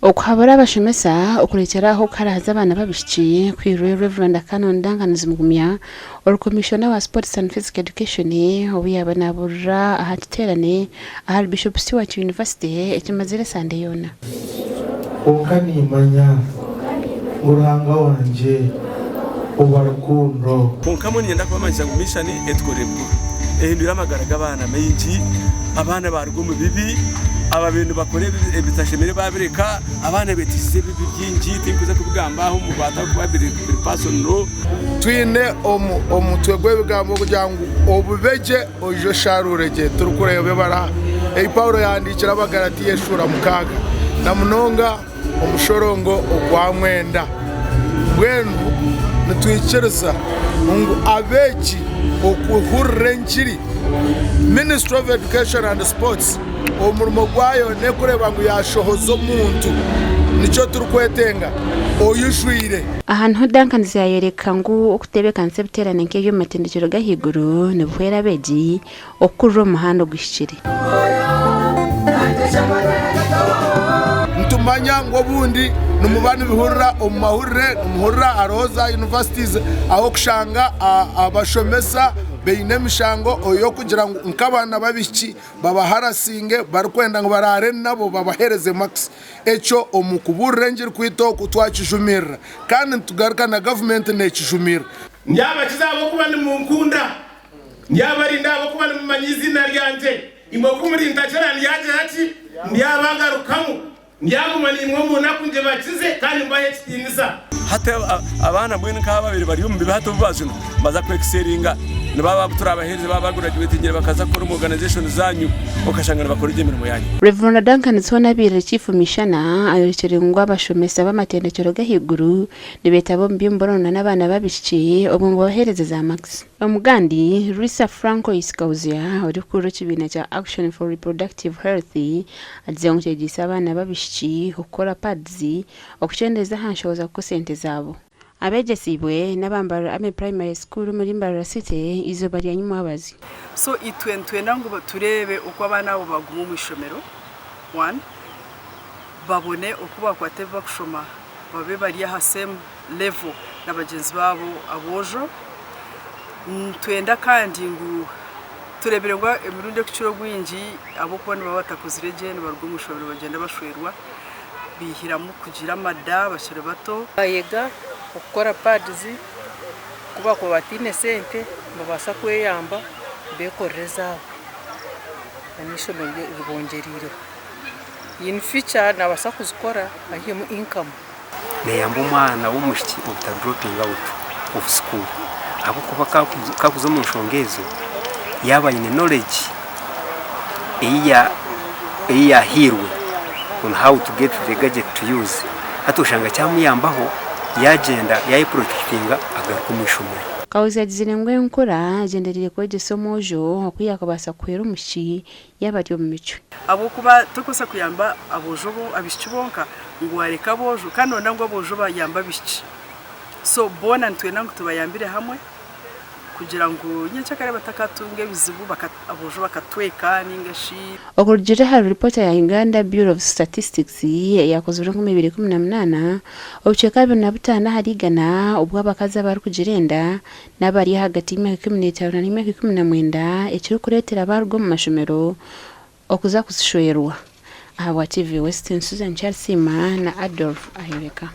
Okuhabura abashomesa okurekeraho karaza abana babishiki kwirwe Reverend Canon Duncan Mugumya or Commissioner wa Sports and Physical Education obuyabanabura ahatiterane ahal Bishop Stewart University ekimazire Sunday yona okanimanya uranga wanje obarukundo konkamwe nyenda kubamanyisa ngumishani etkorebu ehindura amagaraga abana menshi abana barugumu bibi aba bintu bakore ebitashemere babireka abana betise bibi byinji tinkuza kubigambaho mu bata kubabiri person no twine omutwe gwebigambo kugira ngo obubeje ojo sharurege turukurebe bara Paulo yandikira abagalati yeshura mukaga na munonga omushorongo ogwamwenda bwenu nitwicheresa ngo abeki okuhurrenjiri Ministry of Education and Sports omurimo gwayo ne kureba ngo yashohozo muntu nico turukwetenga oyushwire ahantu Duncan zayereka ngo okutebeka nsebiterane nke yo matendekero gahiguru ne buhera beji okuro muhando gwishikire ntumanya ngo bundi numubani bihurira omahurre umuhurra aroza universities aho kushanga abashomesa beine mishango oyo kugira ngo nkabana babiki babaharasinge barikwenda ngo barare nabo babahereze max echo omukuburre ngiri kwito kutwakijumira kandi tugaruka na government nekijumira nyaba kizabo kuba ni munkunda nyaba rindabo kuba ni mumanyizina ryanje imwe kumurinda cyane yaje hati ndyabangarukamu ndyagumani imwe munakunje bakize kandi mbaye kitinisa hata abana mwene nk'ababiri bari mu bibato bubazino maza kwexeringa nababa turabahereze baba graduate ngire bakaza kora organization zanyu okashangana bakora imirimo yanyu. Reverend Duncan Tsonabire Chief Mishana ayocherengwa abashomesa bamatendekero gahiguru nibetabo mbimborona n'abana babishiki obumbo bahereze za max. Omugandi Risa Franco Iskauzia uri kuro kibina cha Action for Reproductive Health adzongegisa abana babishiki ukora pads okuchendeza hanshoza ko sente zabo. Abejesibwe n'abambara ame primary school muri Mbarara City izo bari yanyuma abazi so itwentwenda ngo turebe uko abana abo baguma mu ishomero 1 babone ukuba kwateva kushoma babe bari ha same level n'abagenzi babo abojo twenda kandi ngo turebere ngo emirunde kuciro gwinji abo kubona babatakuzireje n'abarwo mu ishomero bagenda bashwerwa bihiramo kugira amada bashire bato ayega ukora pads kuba ko batine sente babasa kweyamba bekoreza anisho ribongeriro in future nabasa kuzikora ahiye mu income ne yamba umwana w'umushiki uta dropping out of school abo kuba kakuzo mu nshongezo yaba ine knowledge iya hirwe on how to get the gadget to use atushanga cyamuyambaho yagenda yayiprotectinga agakumishumwe kauza zirengwe nkora agenderire ko gisomojo akuyakabasa kwera umushi yabari mu mico abo kuba tukosa kuyamba abojo bo abishibonka ngo wareka bojo kandi ndango abojo bayamba bishi so bona ntwe nango tubayambire hamwe kugira ngo nyacakare batakatunge bizibu abojo bakatweka ningashi okurujire hari report ya Uganda Bureau of Statistics yakozwe mu 2018 obucheka binabutana harigana ubwo abakaza bari kugirenda nabari hagati y'imyaka 15 n'imyaka 19 ekiro kuretera barwo mu mashomero okuza kushoyerwa aba TV Western Susan Charles na Adolf Ayureka.